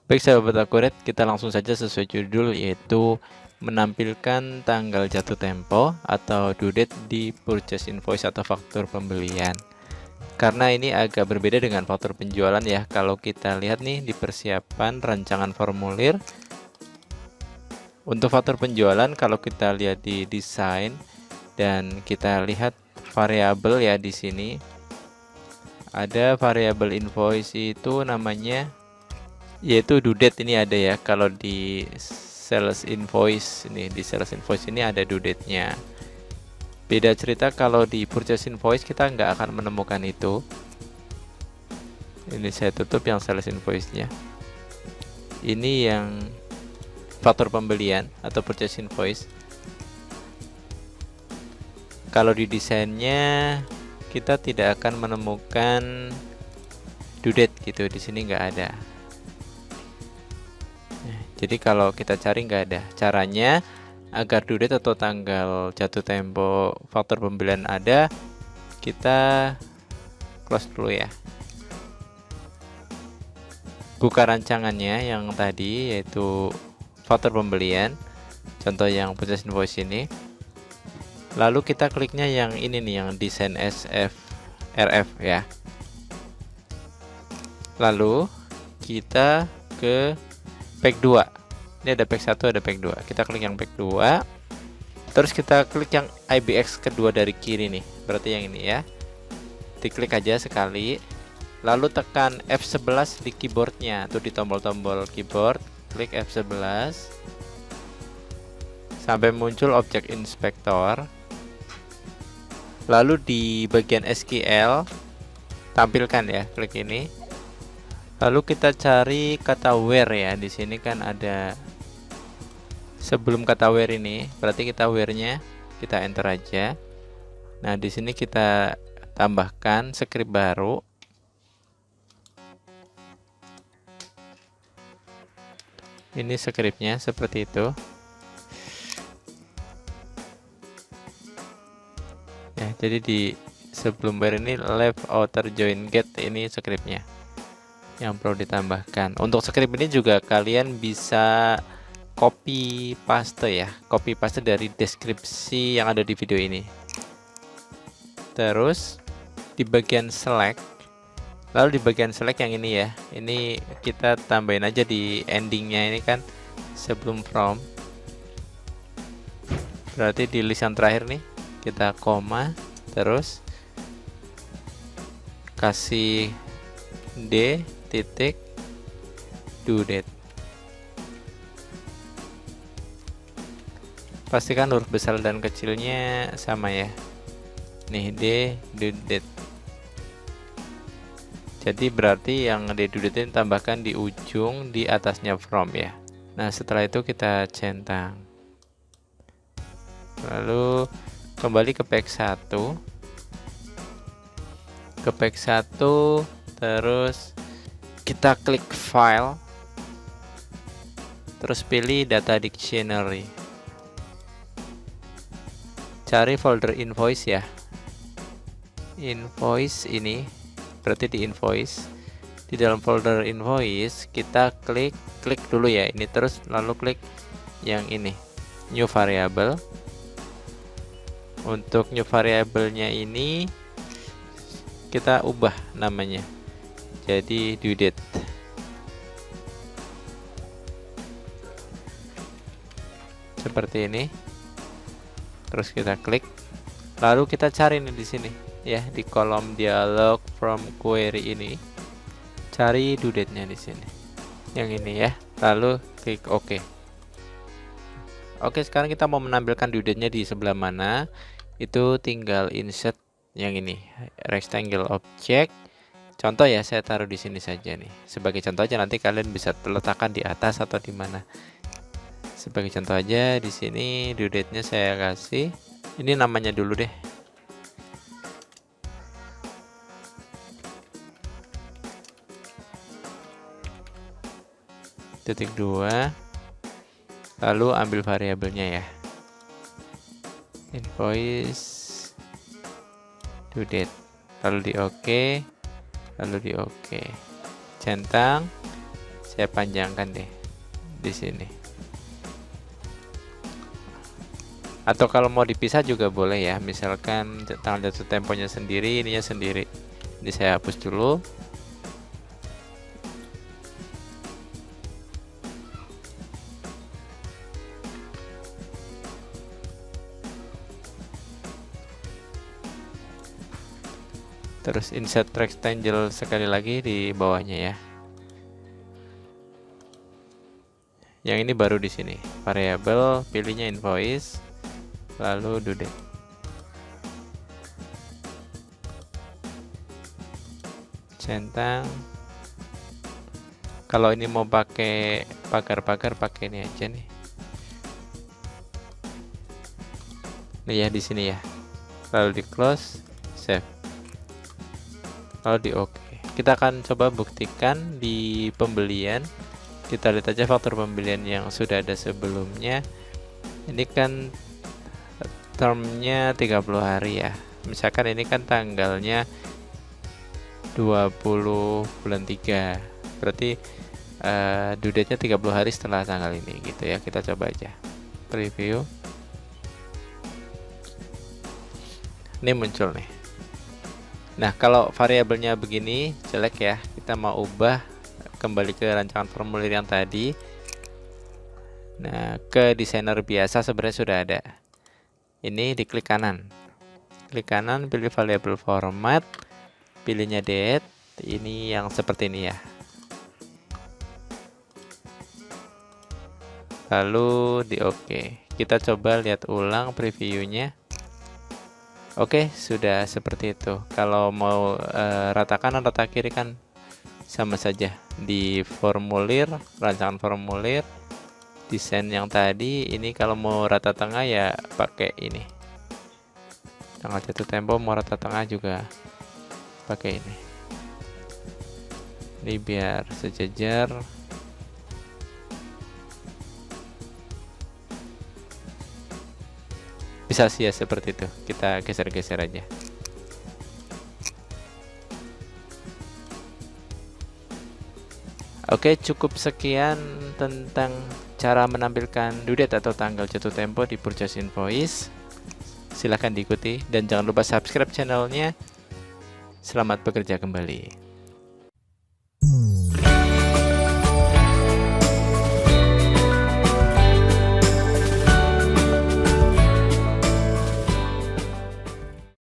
Baik sahabat akurat, kita langsung saja sesuai judul, yaitu menampilkan tanggal jatuh tempo atau due date di purchase invoice atau faktur pembelian. Karena ini agak berbeda dengan faktur penjualan ya. Kalau kita lihat nih di persiapan rancangan formulir untuk faktur penjualan, kalau kita lihat di desain dan kita lihat variabel ya, di sini ada variabel invoice itu namanya yaitu due date. Ini ada ya, kalau di sales invoice ini ada due date-nya. Beda cerita kalau di purchase invoice, kita nggak akan menemukan itu. Ini saya tutup yang sales invoice-nya. Ini yang faktur pembelian atau purchase invoice. Kalau di desainnya kita tidak akan menemukan due date gitu, di sini nggak ada. Jadi kalau kita cari nggak ada. Caranya agar due date atau tanggal jatuh tempo faktur pembelian ada, kita close dulu ya. Buka rancangannya yang tadi, yaitu faktur pembelian, contoh yang purchase invoice ini. Lalu kita kliknya yang ini nih, yang desain SF RF ya. Lalu kita ke pack 2. Ini ada pack 1, ada pack 2. Kita klik yang pack 2. Terus kita klik yang IBX kedua dari kiri nih. Berarti yang ini ya. Diklik aja sekali. Lalu tekan F11 di keyboardnya. Tuh di tombol-tombol keyboard. Klik F11. Sampai muncul objek inspektor. Lalu di bagian SQL tampilkan ya, klik ini. Lalu kita cari kata where ya. Di sini kan ada sebelum kata where ini, berarti kita where-nya kita enter aja. Nah, di sini kita tambahkan script baru. Ini scriptnya seperti itu. Ya, jadi di sebelum where ini left outer join get, ini scriptnya yang perlu ditambahkan. Untuk script ini juga kalian bisa copy paste ya, copy paste dari deskripsi yang ada di video ini. Terus di bagian select, lalu di bagian select yang ini ya, ini kita tambahin aja di endingnya, ini kan sebelum from, berarti di list yang terakhir nih kita koma, terus kasih D titik due date. Pastikan huruf besar dan kecilnya sama ya. Nih D due date. Jadi berarti yang D due date ini tambahkan di ujung di atasnya from ya. Nah, setelah itu kita centang. Lalu kembali ke pack 1. Ke pack 1, terus kita klik file, terus pilih data dictionary, cari folder invoice ya, invoice ini, berarti di invoice, di dalam folder invoice kita klik dulu ya ini, terus lalu klik yang ini new variable. Untuk new variabelnya ini kita ubah namanya jadi due date. Seperti ini. Terus kita klik. Lalu kita cari nih di sini ya, di kolom dialog from query ini. Cari due date-nya di sini. Yang ini ya. Lalu klik OK. Oke, sekarang kita mau menampilkan due date-nya di sebelah mana? Itu tinggal insert yang ini, rectangle object. Contoh ya, saya taruh di sini saja nih. Sebagai contoh aja, nanti kalian bisa letakkan di atas atau di mana. Sebagai contoh aja di sini due date-nya saya kasih ini namanya dulu deh. Titik 2. Lalu ambil variabelnya ya. Invoice due date. Lalu di OK. Lalu di OK. Centang, Saya panjangkan deh di sini. Atau kalau mau dipisah juga boleh ya. Misalkan tanggal jatuh temponya sendiri, ininya sendiri. Ini saya hapus dulu. Terus insert rectangle sekali lagi di bawahnya ya. Yang ini baru di sini. Variable, pilihnya invoice, lalu due date. Centang. Kalau ini mau pakai pagar-pagar, pakai ini aja nih. Nih ya di sini ya. Lalu di close, save. Lalu di OK. Kita akan coba buktikan di pembelian. Kita lihat aja faktur pembelian yang sudah ada sebelumnya. Ini kan termnya 30 hari ya. Misalkan ini kan tanggalnya 20 bulan 3. Berarti due date-nya 30 hari setelah tanggal ini gitu ya. Kita coba aja. Preview. Ini muncul nih. Nah, kalau variabelnya begini jelek ya, kita mau ubah kembali ke rancangan formulir yang tadi. Nah, ke desainer biasa sebenarnya sudah ada. Ini diklik kanan. Klik kanan, pilih variable format, pilihnya date. Ini yang seperti ini ya. Lalu di OK. Kita coba lihat ulang previewnya. Oke, sudah seperti itu. Kalau mau rata kanan, rata kiri kan sama saja. Di formulir, rancangan formulir, desain yang tadi, ini kalau mau rata tengah ya pakai ini. Tanggal jatuh tempo mau rata tengah juga pakai ini. Ini biar sejajar. Bisa sih ya seperti itu. Kita geser-geser aja. Oke, cukup sekian tentang cara menampilkan due date atau tanggal jatuh tempo di purchase invoice. Silahkan diikuti dan jangan lupa subscribe channelnya. Selamat bekerja kembali.